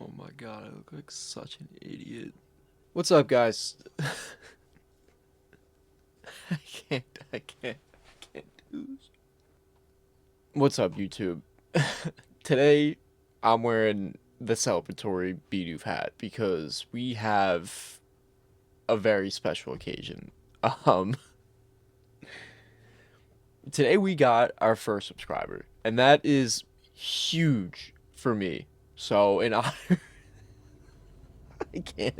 Oh my god, I look like such an idiot. What's up, guys? I can't do this. What's up, YouTube? Today, I'm wearing the celebratory Bidoof hat because we have a very special occasion. Um, Today we got our first subscriber, and that is huge for me. So, in honor, I can't.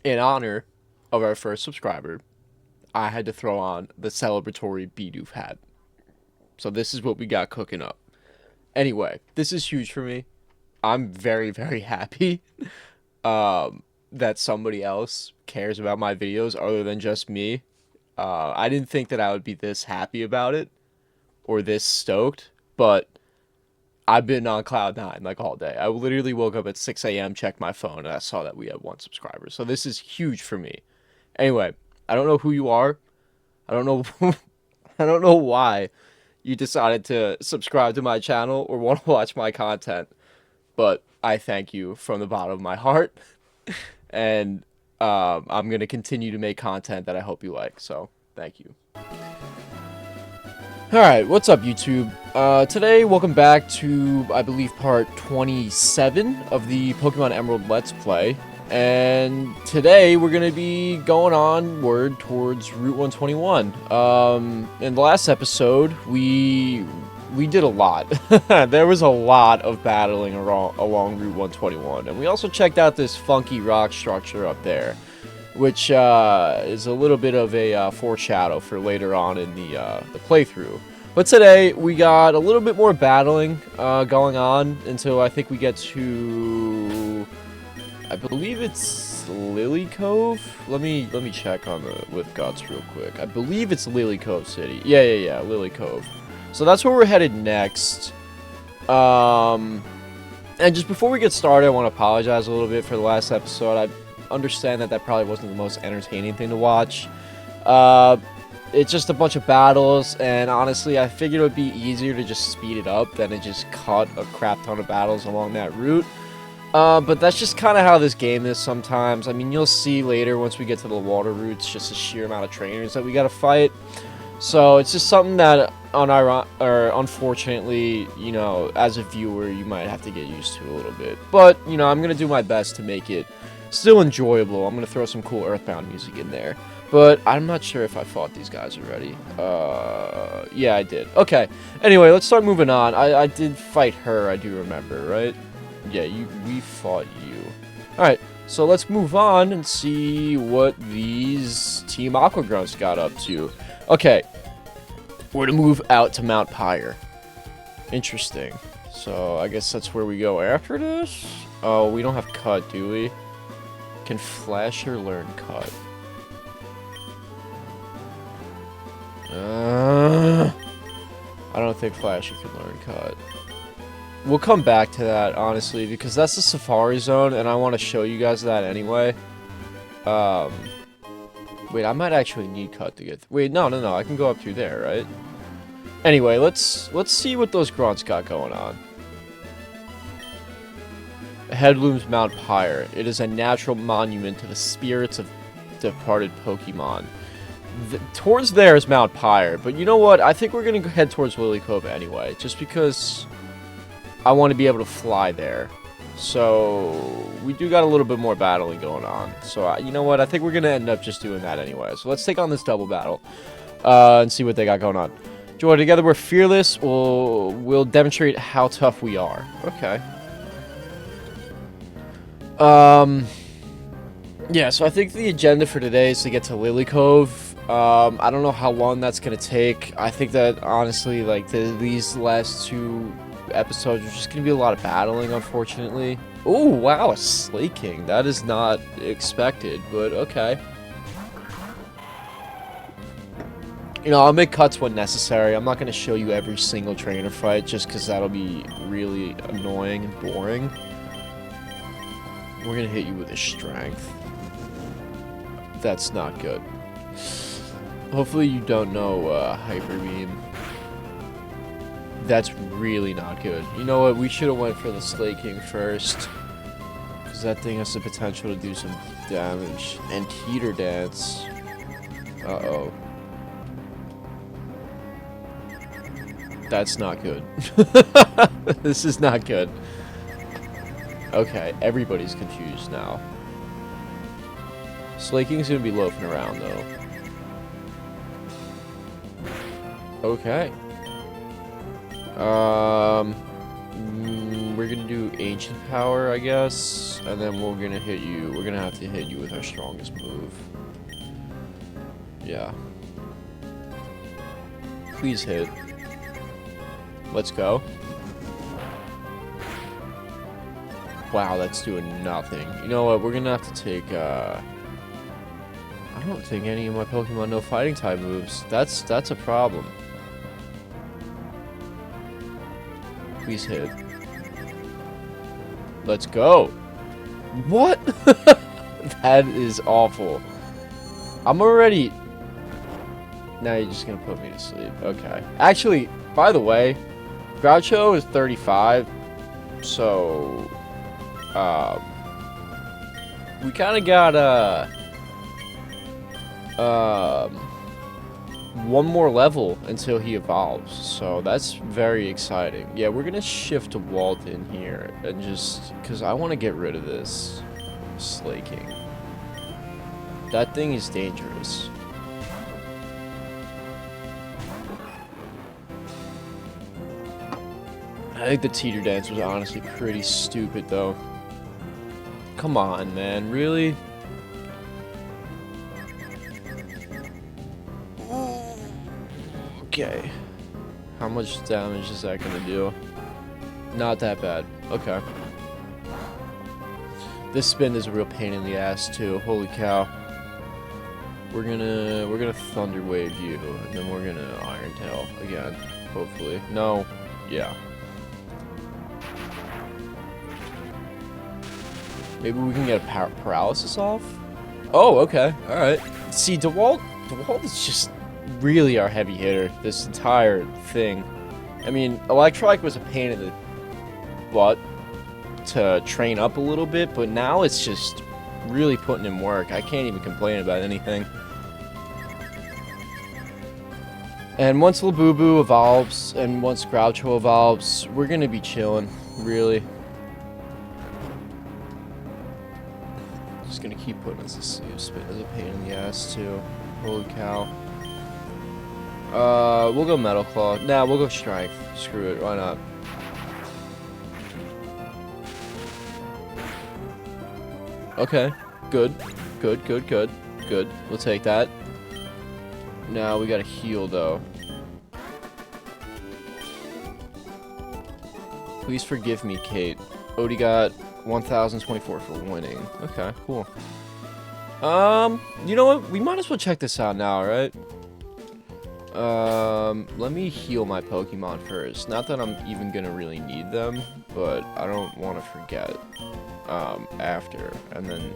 In honor of our first subscriber, I had to throw on the celebratory Bidoof hat. So this is what we got cooking up. Anyway, this is huge for me. I'm very, very happy that somebody else cares about my videos other than just me. I didn't think that I would be this happy about it or this stoked, but I've been on cloud nine like all day. I literally woke up at 6 a.m., checked my phone, and I saw that we had 1 subscriber. So this is huge for me. Anyway, I don't know who you are. I don't know I don't know why you decided to subscribe to my channel or want to watch my content, but I thank you from the bottom of my heart. And I'm going to continue to make content that I hope you like. So, thank you. Alright, what's up, YouTube? Today, welcome back to, I believe, part 27 of the Pokemon Emerald Let's Play. And today, we're going to be going onward towards Route 121. In the last episode, we did a lot. There was a lot of battling along Route 121. And we also checked out this funky rock structure up there, which is a little bit of a foreshadow for later on in the playthrough. But today, we got a little bit more battling going on until I think we get to, I believe it's Lily Cove. Let me check on the with Guts real quick. I believe it's Lily Cove City. Yeah, Lily Cove. So that's where we're headed next. And just before we get started, I want to apologize a little bit for the last episode. I understand that probably wasn't the most entertaining thing to watch. It's just a bunch of battles, and honestly, I figured it would be easier to just speed it up than to just cut a crap ton of battles along that route. But that's just kind of how this game is sometimes. I mean, you'll see later once we get to the water routes, just the sheer amount of trainers that we gotta fight. So it's just something that, unfortunately, you know, as a viewer, you might have to get used to a little bit. But, you know, I'm gonna do my best to make it still enjoyable. I'm gonna throw some cool Earthbound music in there. But I'm not sure if I fought these guys already. Yeah, I did. Okay. Anyway, let's start moving on. I did fight her, I do remember, right? Yeah, we fought you. Alright, so let's move on and see what these Team Aqua Grunts got up to. Okay. We're gonna move out to Mount Pyre. Interesting. So, I guess that's where we go after this? Oh, we don't have Cut, do we? Can Flasher learn Cut? I don't think Flasher can learn Cut. We'll come back to that, honestly, because that's the Safari Zone, and I want to show you guys that anyway. Wait, I might actually need Cut to get... Wait, no, I can go up through there, right? Anyway, let's see what those grunts got going on. Ahead looms Mount Pyre. It is a natural monument to the spirits of departed Pokemon. Towards there is Mount Pyre, but you know what? I think we're going to head towards Lily Cove anyway, just because I want to be able to fly there. So, we do got a little bit more battling going on. So, you know what? I think we're going to end up just doing that anyway. So, let's take on this double battle and see what they got going on. Join together, we're fearless. We'll demonstrate how tough we are. Okay. Yeah, so I think the agenda for today is to get to Lily Cove. I don't know how long that's gonna take. I think that, honestly, like, these last 2 episodes are just gonna be a lot of battling, unfortunately. Oh, wow, a Slaking. That is not expected, but okay. You know, I'll make cuts when necessary. I'm not gonna show you every single trainer fight, just because that'll be really annoying and boring. We're gonna hit you with a strength. That's not good. Hopefully you don't know Hyper Beam. That's really not good. You know what? We should have went for the Slaking first. Because that thing has the potential to do some damage. And Teeter Dance. Uh-oh. That's not good. This is not good. Okay, everybody's confused now. Slaking's gonna be loafing around, though. Okay. We're gonna do Ancient Power, I guess, and then we're gonna hit you. We're gonna have to hit you with our strongest move. Yeah. Please hit. Let's go. Wow, that's doing nothing. You know what? We're gonna have to take, I don't think any of my Pokemon know fighting type moves. That's a problem. Please hit. Let's go. What? That is awful. I'm already... Now you're just gonna put me to sleep. Okay. Actually, by the way, Groucho is 35, so... we kind of got, one more level until he evolves, so that's very exciting. Yeah, we're gonna shift to Walton here, and just, because I want to get rid of this Slaking. That thing is dangerous. I think the Teeter Dance was honestly pretty stupid, though. Come on, man, really? Okay. How much damage is that gonna do? Not that bad. Okay. This spin is a real pain in the ass too. Holy cow. We're gonna Thunder Wave you, and then we're gonna Iron Tail again. Hopefully. No. Yeah. Maybe we can get a paralysis off? Oh, okay. Alright. See, DeWalt is just really our heavy hitter, this entire thing. I mean, Electrike was a pain in the butt to train up a little bit, but now it's just really putting in work. I can't even complain about anything. And once Labubu evolves, and once Groucho evolves, we're gonna be chilling, really. Just gonna keep putting us to sleep. Spin is a pain in the ass, too. Holy cow. We'll go Metal Claw. Nah, we'll go Strength. Screw it, why not? Okay, good. Good, good, good. Good. We'll take that. Now we gotta heal, though. Please forgive me, Kate. Odie got 1024 for winning. Okay, cool. You know what? We might as well check this out now, right? Let me heal my Pokemon first. Not that I'm even gonna really need them, but I don't want to forget, after. And then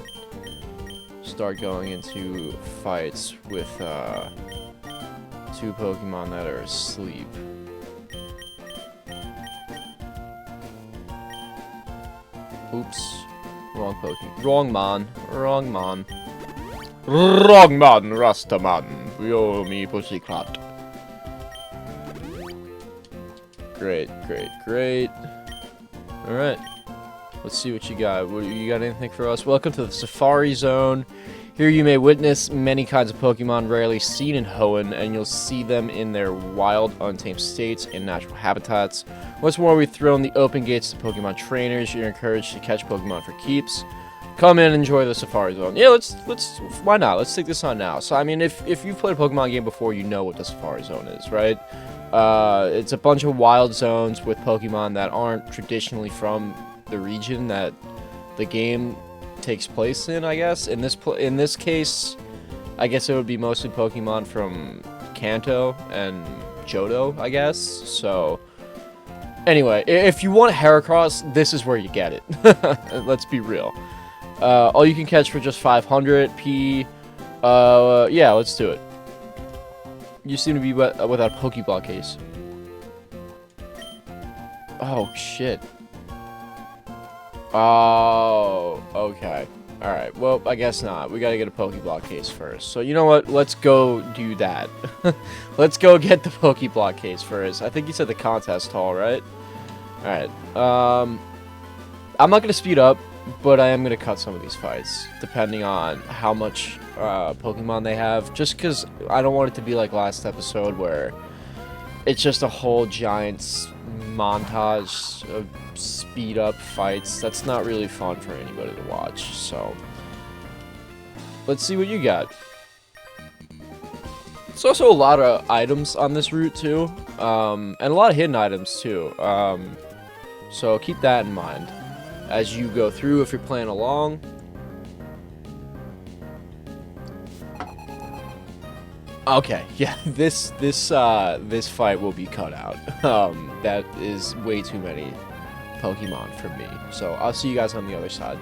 start going into fights with, two Pokemon that are asleep. Oops. Wrong Pokemon. Wrong Mon. Wrong Mon. Wrong Mon, Rastaman. Yo, me pussycat. Great, great, great. Alright. Let's see what you got. You got anything for us? Welcome to the Safari Zone. Here you may witness many kinds of Pokemon rarely seen in Hoenn, and you'll see them in their wild, untamed states in natural habitats. Once more, we throw in the open gates to Pokemon trainers. You're encouraged to catch Pokemon for keeps. Come in and enjoy the Safari Zone. Yeah, let's, why not? Let's take this on now. So, I mean, if you've played a Pokemon game before, you know what the Safari Zone is, right? It's a bunch of wild zones with Pokemon that aren't traditionally from the region that the game takes place in, I guess. In this case, I guess it would be mostly Pokemon from Kanto and Johto, I guess. So, anyway, if you want Heracross, this is where you get it. Let's be real. All you can catch for just 500 P. Yeah, let's do it. You seem to be without a Pokeball case. Oh, shit. Oh, okay. Alright, well, I guess not. We gotta get a Pokeblock case first. So, you know what? Let's go do that. Let's go get the Pokeblock case first. I think you said the contest hall, right? Alright, I'm not gonna speed up, but I am gonna cut some of these fights, depending on how much, Pokemon they have. Just because I don't want it to be like last episode, where it's just a whole giant montage of speed up fights. That's not really fun for anybody to watch, so let's see what you got. There's also a lot of items on this route too, and a lot of hidden items too, so keep that in mind as you go through if you're playing along. Okay, yeah, this fight will be cut out. That is way too many Pokemon for me. So I'll see you guys on the other side.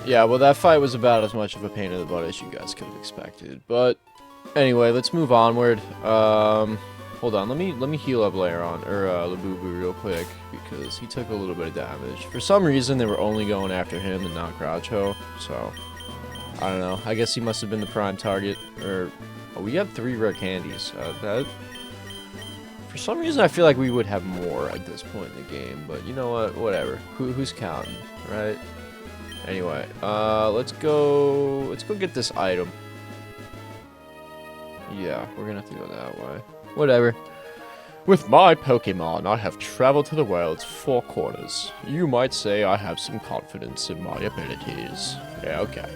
Yeah, well, that fight was about as much of a pain in the butt as you guys could have expected. But anyway, let's move onward. Hold on, let me heal up Labubu real quick because he took a little bit of damage. For some reason, they were only going after him and not Groucho. So I don't know. I guess he must have been the prime target. Or oh, we have 3 rare candies. That. For some reason, I feel like we would have more at this point in the game, but you know what? Whatever. Who's counting, right? Anyway, let's go get this item. Yeah, we're gonna have to go that way. Whatever. With my Pokemon, I have traveled to the world's 4 corners. You might say I have some confidence in my abilities. Yeah, okay.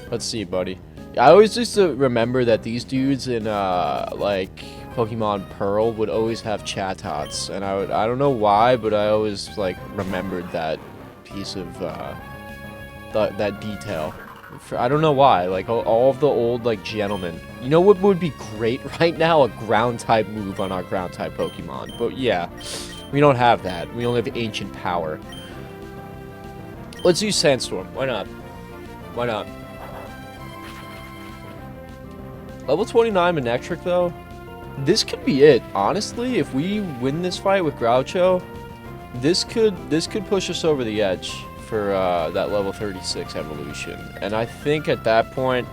Let's see, buddy. I always used to remember that these dudes in, like, Pokemon Pearl would always have Chattots, and I don't know why, but I always, like, remembered that piece of, that detail. I don't know why, like, all of the old, like, gentlemen. You know what would be great right now? A Ground-type move on our Ground-type Pokemon. But, yeah, we don't have that. We only have Ancient Power. Let's use Sandstorm. Why not? Why not? Level 29 Manectric, though. This could be it. Honestly, if we win this fight with Groucho, this could push us over the edge for that level 36 evolution. And I think at that point,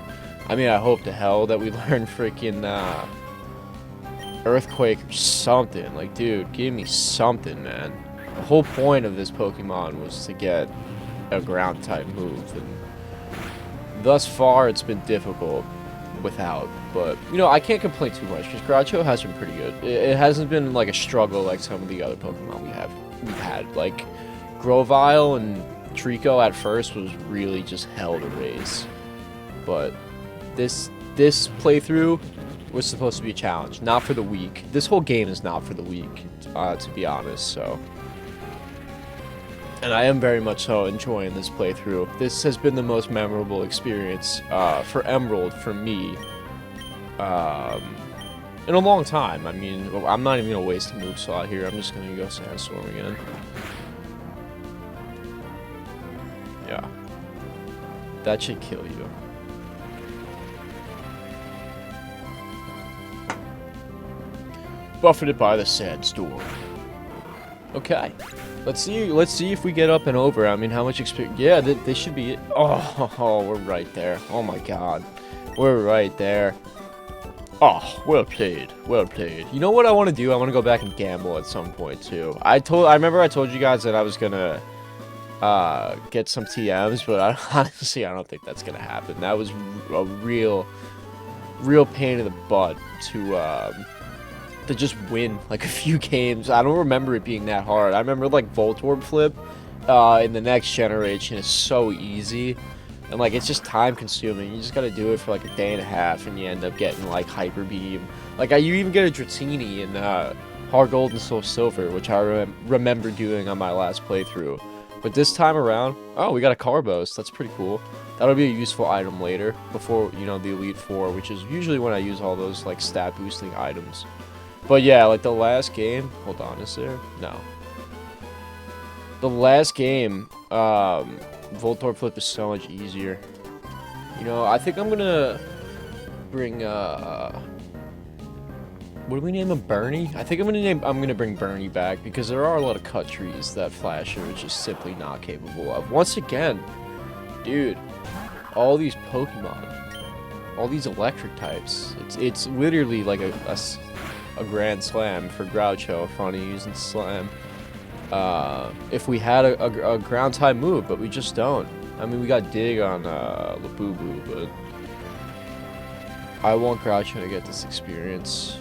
I mean, I hope to hell that we learn freaking Earthquake or something. Like, dude, give me something, man. The whole point of this Pokemon was to get a ground type move, and thus far it's been difficult without. But, you know, I can't complain too much because Groucho has been pretty good. It hasn't been like a struggle like some of the other Pokemon we've had. Like Grovyle and Trico at first was really just hell to raise. But this playthrough was supposed to be a challenge, not for the weak. This whole game is not for the weak, to be honest, so. And I am very much so enjoying this playthrough. This has been the most memorable experience for Emerald for me in a long time. I mean, I'm not even going to waste a move slot here. I'm just going to go Sandstorm again. Yeah. That should kill you. Buffeted by the Sandstorm. Okay. Let's see if we get up and over. I mean, how much experience? Yeah, this should be it. Oh, we're right there. Oh my god. We're right there. Oh, well played. Well played. You know what I want to do? I want to go back and gamble at some point too. I remember I told you guys that I was gonna get some TMs, but honestly I don't think that's gonna happen. That was a real pain in the butt to just win like a few games. I don't remember it being that hard. I remember like Voltorb Flip in the next generation is so easy, and like it's just time consuming. You just gotta do it for like a day and a half, and you end up getting like Hyper Beam. Like you even get a Dratini in Hard Gold and Soul Silver, which I remember doing on my last playthrough. But this time around, oh, we got a Carbos. That's pretty cool. That'll be a useful item later, before, you know, the Elite Four, which is usually when I use all those like stat boosting items. But yeah, like the last game, hold on, is there? No. The last game, Voltorb Flip is so much easier. You know, I think I'm gonna bring, What do we name him? Bernie? I think I'm gonna bring Bernie back because there are a lot of cut trees that Flasher is just simply not capable of. Once again, dude, all these Pokemon, all these electric types. It's literally like a grand slam for Groucho if only using slam. If we had a ground type move, but we just don't. I mean, we got dig on Labubu, but I want Groucho to get this experience.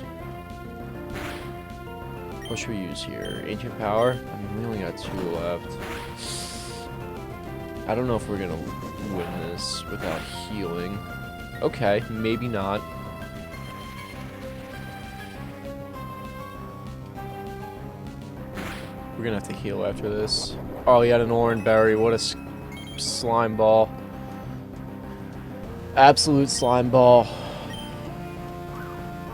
What should we use here? Ancient Power? I mean, we only got 2 left. I don't know if we're gonna win this without healing. Okay, maybe not. We're gonna have to heal after this. Oh, he had an Oran Berry. What a slime ball. Absolute slime ball.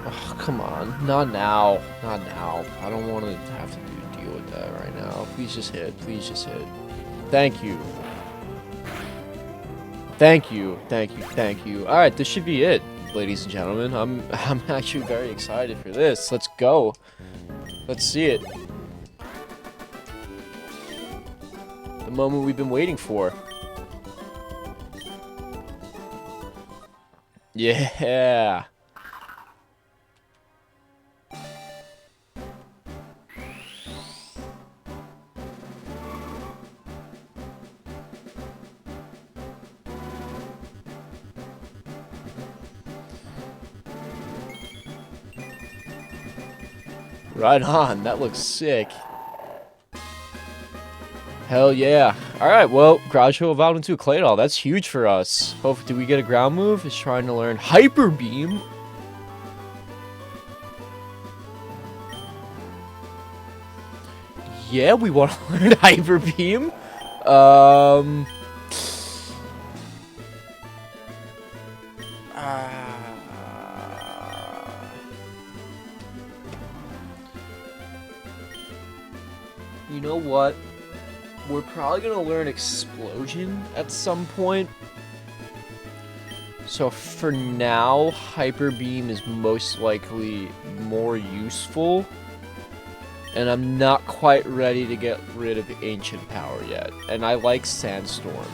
Oh, come on. Not now. Not now. I don't want to have to deal with that right now. Please just hit. Please just hit. Thank you. Thank you. Thank you. Thank you. Alright, this should be it, ladies and gentlemen. I'm actually very excited for this. Let's go. Let's see it. The moment we've been waiting for. Yeah. Right on. That looks sick. Hell yeah. Alright, well, Groucho evolved into a Claydol. That's huge for us. Hopefully, do we get a ground move? It's trying to learn Hyper Beam. Yeah, we want to learn Hyper Beam. You know what? We're probably gonna learn Explosion at some point. So for now, Hyper Beam is most likely more useful. And I'm not quite ready to get rid of Ancient Power yet. And I like Sandstorm.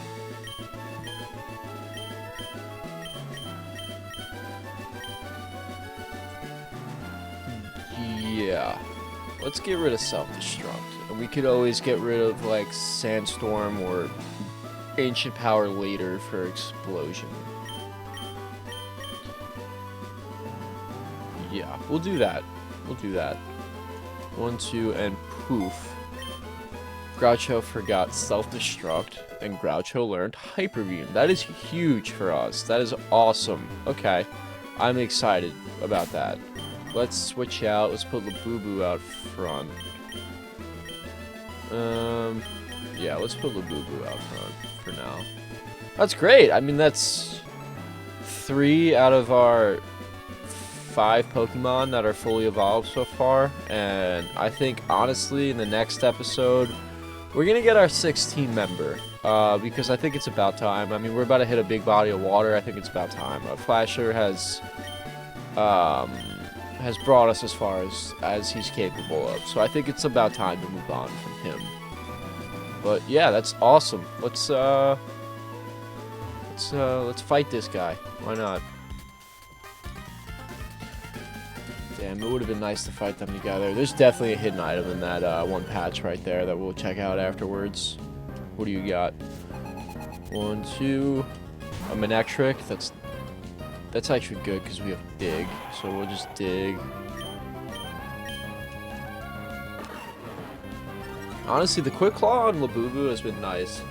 Yeah. Let's get rid of Self-Destruct. And we could always get rid of, like, Sandstorm or Ancient Power later for Explosion. Yeah, we'll do that. We'll do that. 1, 2, and poof. Groucho forgot Self-Destruct, and Groucho learned Hyper Beam. That is huge for us. That is awesome. Okay, I'm excited about that. Let's switch out. Let's put Labubu out front. Yeah, let's put Labubu out front for now. That's great. I mean, that's 3 out of our 5 Pokemon that are fully evolved so far. And I think, honestly, in the next episode, we're going to get our 6th team member. Because I think it's about time. I mean, we're about to hit a big body of water. I think it's about time. Flasher has brought us as far as he's capable of. So I think it's about time to move on from him. But yeah, that's awesome. Let's fight this guy. Why not? Damn, it would have been nice to fight them together. There's definitely a hidden item in that one patch right there that we'll check out afterwards. What do you got? 1, 2, a Manectric. That's actually good because we have dig, so we'll just dig. Honestly, the Quick Claw on Labubu has been nice.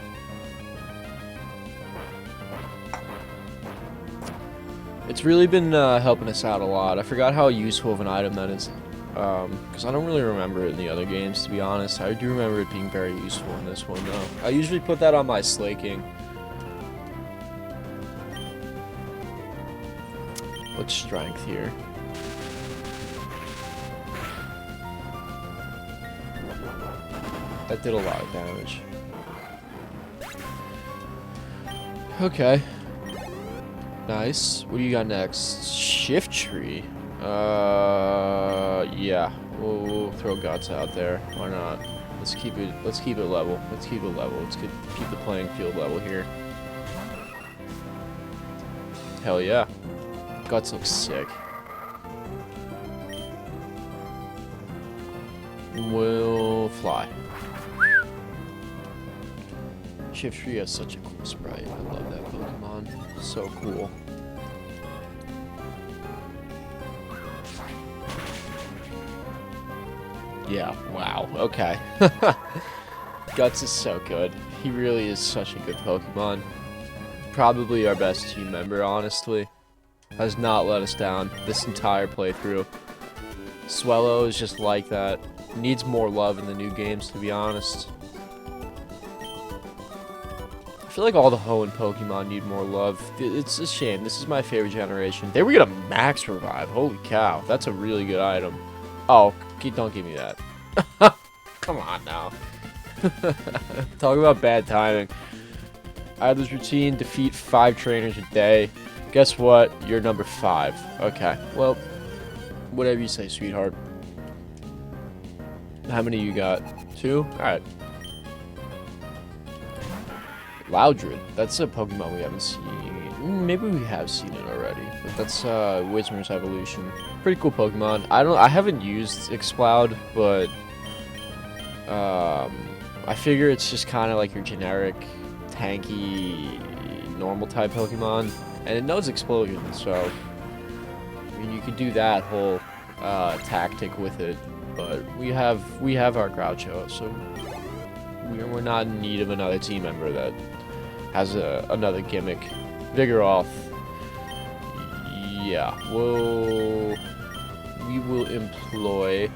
It's really been helping us out a lot. I forgot how useful of an item that is, because I don't really remember it in the other games, to be honest. I do remember it being very useful in this one, though. I usually put that on my Slaking. What's strength here? That did a lot of damage. Okay. Nice. What do you got next? Shift Tree. Yeah. We'll throw Guts out there. Why not? Let's keep it level. Let's keep it level. Let's keep the playing field level here. Hell yeah. Guts looks sick. We'll fly. Shiftry has such a cool sprite. I love that Pokemon. So cool. Yeah, wow. Okay. Guts is so good. He really is such a good Pokemon. Probably our best team member, honestly. Has not let us down this entire playthrough. Swellow is just like that. Needs more love in the new games, to be honest. I feel like all the Hoenn Pokemon need more love. It's a shame. This is my favorite generation. They were gonna max revive. Holy cow. That's a really good item. Oh, don't give me that. Come on now. Talk about bad timing. I have this routine, defeat 5 trainers a day. Guess what? You're number 5. Okay. Well, whatever you say, sweetheart. How many you got? 2? Alright. Loudred. That's a Pokemon we haven't seen. Maybe we have seen it already. But that's Whismur's evolution. Pretty cool Pokemon. I haven't used Exploud, but I figure it's just kind of like your generic tanky normal type Pokemon, and it knows Explosion, so I mean you could do that whole tactic with it, but we have our Groucho, so we're not in need of another team member that has another gimmick. Vigoroth, yeah, we will employ.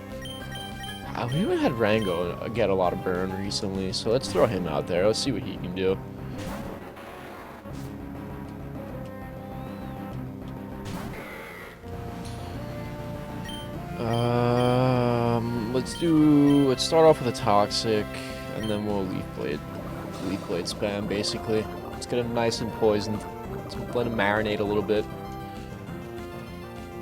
We haven't had Rango get a lot of burn recently, so let's throw him out there. Let's see what he can do. Let's start off with a Toxic, and then we'll Leaf Blade spam, basically. Let's get him nice and poisoned. Let's let him marinate a little bit.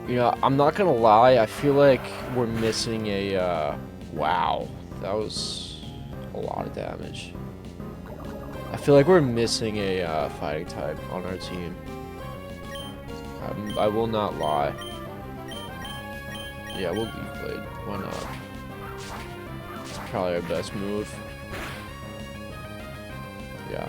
You know, I'm not gonna lie, I feel like we're missing a, wow, that was a lot of damage. I feel like we're missing a fighting type on our team. I will not lie. Yeah, we'll Leaf Blade. Why not? It's probably our best move. Yeah.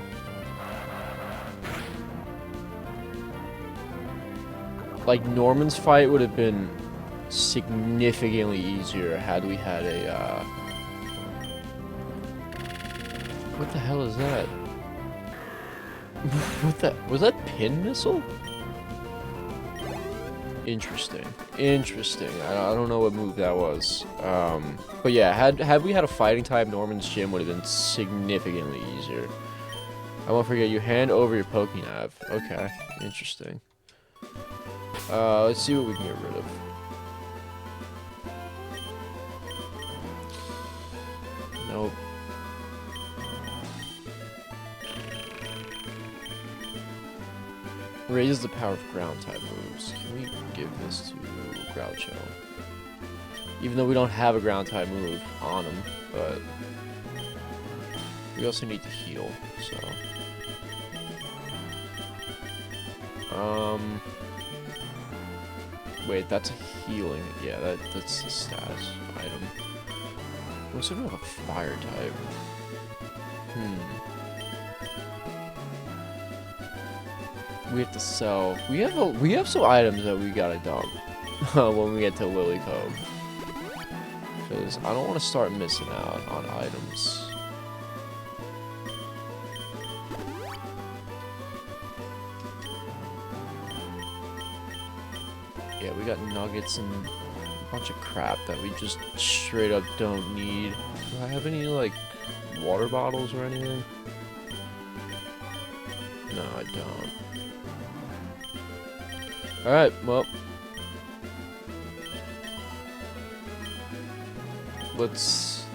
Like, Norman's fight would have been significantly easier had we had a, What the hell is that? Was that Pin Missile? Interesting. Interesting. I don't know what move that was. But yeah, had we had a fighting type, Norman's gym would have been significantly easier. I won't forget, you hand over your Pokénav. Okay, interesting. Let's see what we can get rid of. Nope. Raises the power of ground type moves. Can we give this to Groucho? Even though we don't have a ground type move on him, but we also need to heal, so. Wait, that's a healing. Yeah, that's the status item. We also don't have a fire type. We have to sell. We have some items that we gotta dump when we get to Lily Cove. Because I don't want to start missing out on items. Yeah, we got nuggets and a bunch of crap that we just straight up don't need. Do I have any, like, water bottles or anything? No, I don't. Alright, well. Let's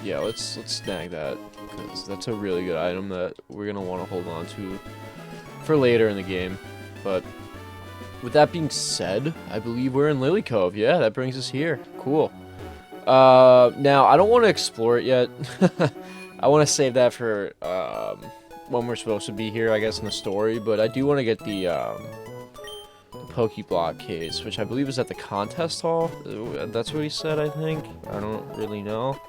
snag that, because that's a really good item that we're going to want to hold on to for later in the game. But with that being said, I believe we're in Lily Cove. Yeah, that brings us here. Cool. Now, I don't want to explore it yet. I want to save that for, when we're supposed to be here, I guess, in the story. But I do want to get the Pokeblock case, which I believe is at the contest hall. That's what he said, I think. I don't really know.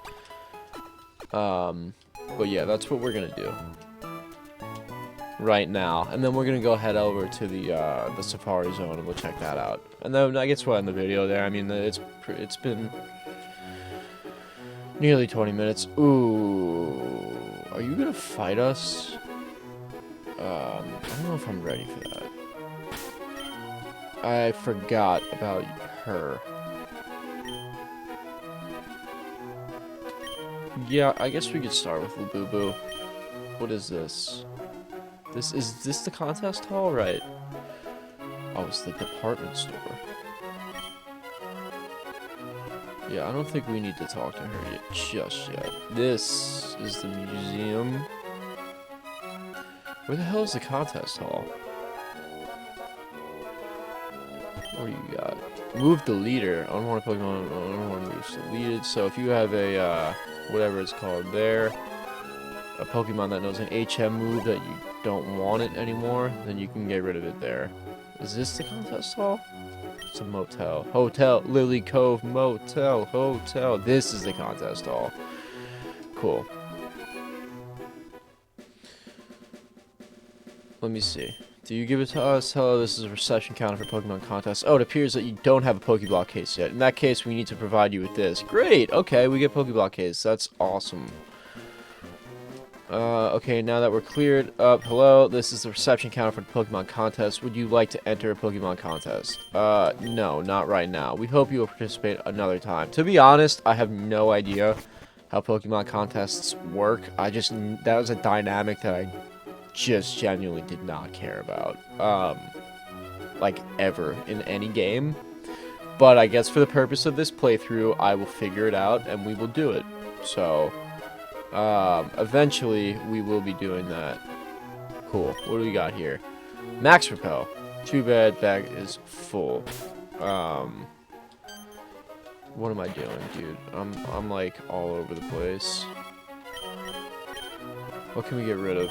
But yeah, that's what we're going to do right now, and then we're gonna go head over to the Safari Zone and we'll check that out. And then I guess we'll end the video there. I mean, it's been nearly 20 minutes. Ooh, are you gonna fight us? I don't know if I'm ready for that. I forgot about her. Yeah, I guess we could start with Labubu. What is this? Is this the contest hall? Right. Oh, it's the department store. Yeah, I don't think we need to talk to her yet, just yet. This is the museum. Where the hell is the contest hall? What do you got? Move the leader. Unwanted Pokemon. Unwanted moves deleted. So if you have a, whatever it's called there, a Pokemon that knows an HM move that you don't want it anymore, then you can get rid of it there. Is this the contest hall? It's a motel. Hotel. Lily Cove Motel. Hotel. This is the contest hall. Cool. Let me see. Do you give it to us? Hello, this is a reception counter for Pokemon contests. Oh, it appears that you don't have a Pokeblock case yet. In that case, we need to provide you with this. Great! Okay, we get Pokeblock case. That's awesome. Okay, now that we're cleared up, hello, this is the reception counter for the Pokemon contest. Would you like to enter a Pokemon contest? No, not right now. We hope you will participate another time. To be honest, I have no idea how Pokemon contests work. That was a dynamic that I just genuinely did not care about, like, ever in any game. But I guess for the purpose of this playthrough, I will figure it out, and we will do it. So, eventually, we will be doing that. Cool. What do we got here? Max Repel. Too bad bag is full. What am I doing, dude? I'm like all over the place. What can we get rid of?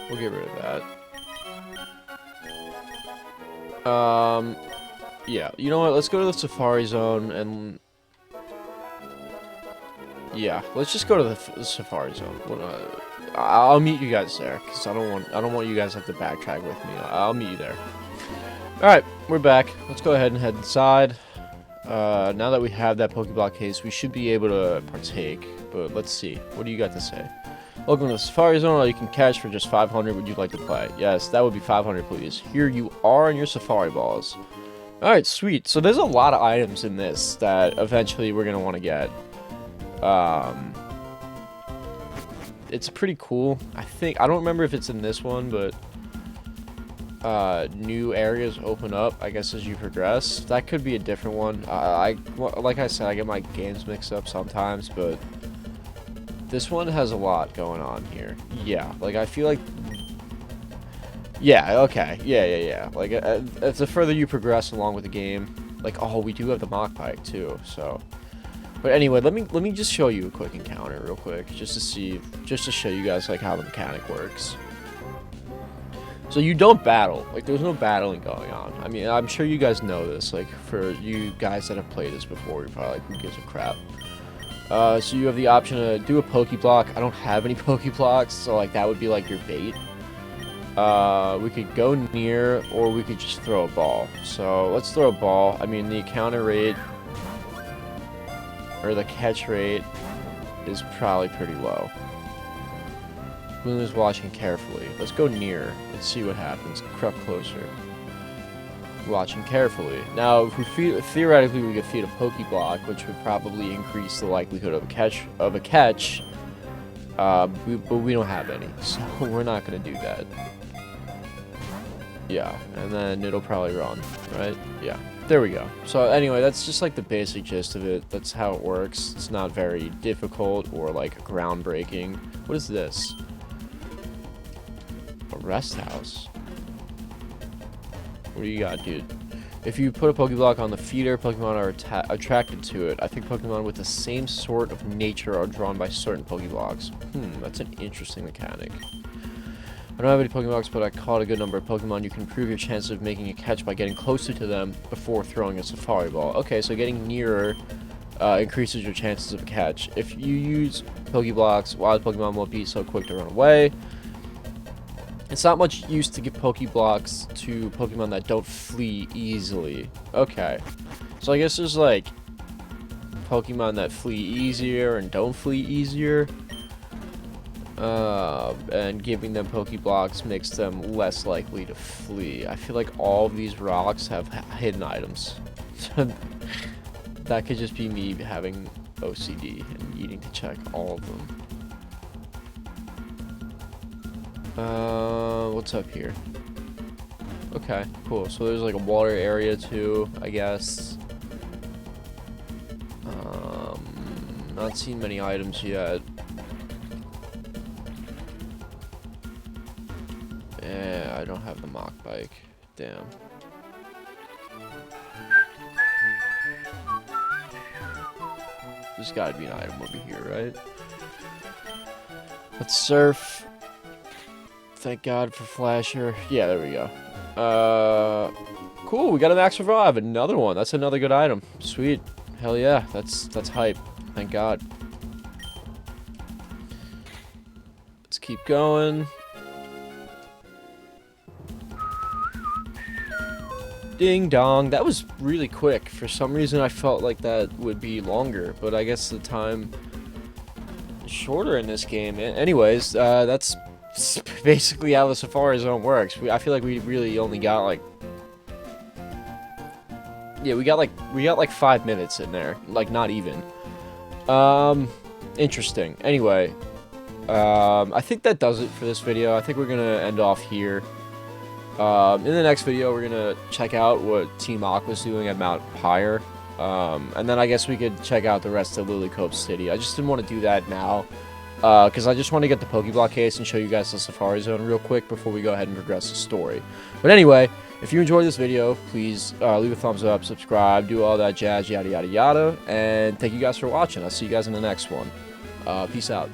We'll get rid of that. Yeah, you know what? Let's go to the Safari Zone and... Yeah, let's just go to the Safari Zone. I'll meet you guys there, because I don't want you guys to have to backtrack with me. I'll meet you there. Alright, we're back. Let's go ahead and head inside. Now that we have that Pokeblock case, we should be able to partake. But let's see. What do you got to say? Welcome to the Safari Zone. All you can catch for just 500. Would you like to play? Yes, that would be 500, please. Here you are in your Safari Balls. Alright, sweet. So there's a lot of items in this that eventually we're going to want to get. It's pretty cool. I don't remember if it's in this one, but new areas open up, I guess, as you progress. That could be a different one. Like I said, I get my games mixed up sometimes, but this one has a lot going on here. Yeah, like, I feel like... Yeah, okay. Yeah. Like, as the further you progress along with the game... Like, oh, we do have the Mach Pike, too, so... But anyway, let me just show you a quick encounter real quick, just to show you guys, like, how the mechanic works. So you don't battle. Like, there's no battling going on. I mean, I'm sure you guys know this. Like, for you guys that have played this before, you're probably like, who gives a crap? So you have the option to do a Pokeblock. I don't have any Pokeblocks, so, like, that would be, like, your bait. We could go near, or we could just throw a ball. So, let's throw a ball. I mean, the encounter rate, or the catch rate, is probably pretty low. Bloom is watching carefully. Let's go near. Let's see what happens. Creep closer. Watching carefully. Now, if we theoretically we could feed a Pokeblock, which would probably increase the likelihood of a catch. But we don't have any, so we're not gonna do that. Yeah, and then it'll probably run, right? Yeah. There we go. So anyway, that's just like the basic gist of it. That's how it works. It's not very difficult or like groundbreaking. What is this? A rest house? What do you got, dude? If you put a Pokéblock on the feeder, Pokemon are attracted to it. I think Pokemon with the same sort of nature are drawn by certain Pokéblocks. That's an interesting mechanic. I don't have any Pokéblocks, but I caught a good number of Pokemon. You can improve your chances of making a catch by getting closer to them before throwing a Safari Ball. Okay, so getting nearer increases your chances of a catch. If you use Pokéblocks, wild Pokemon won't be so quick to run away. It's not much use to give Pokéblocks to Pokemon that don't flee easily. Okay. So I guess there's like Pokemon that flee easier and don't flee easier. And giving them Pokéblocks makes them less likely to flee. I feel like all of these rocks have hidden items. That could just be me having OCD and needing to check all of them. What's up here? Okay, cool. So there's like a water area too, I guess. Not seen many items yet. Yeah, I don't have the mock bike. Damn. There's gotta be an item over here, right? Let's surf. Thank God for Flasher. Yeah, there we go. Cool, we got an Max Revive. Another one. That's another good item. Sweet. Hell yeah, that's hype. Thank God. Let's keep going. Ding dong. That was really quick. For some reason, I felt like that would be longer, but I guess the time is shorter in this game. Anyways, that's basically how the Safari Zone works. I feel like we really only got like, yeah, we got like 5 minutes in there, like not even. Interesting. Anyway, I think that does it for this video. I think we're gonna end off here. In the next video, we're gonna check out what Team Aqua's doing at Mount Pyre, and then I guess we could check out the rest of Lilycope City. I just didn't want to do that now. Because I just want to get the Pokéblock case and show you guys the Safari Zone real quick before we go ahead and progress the story. But anyway, if you enjoyed this video, please leave a thumbs up, subscribe, do all that jazz, yada yada yada, and thank you guys for watching. I'll see you guys in the next one. Peace out.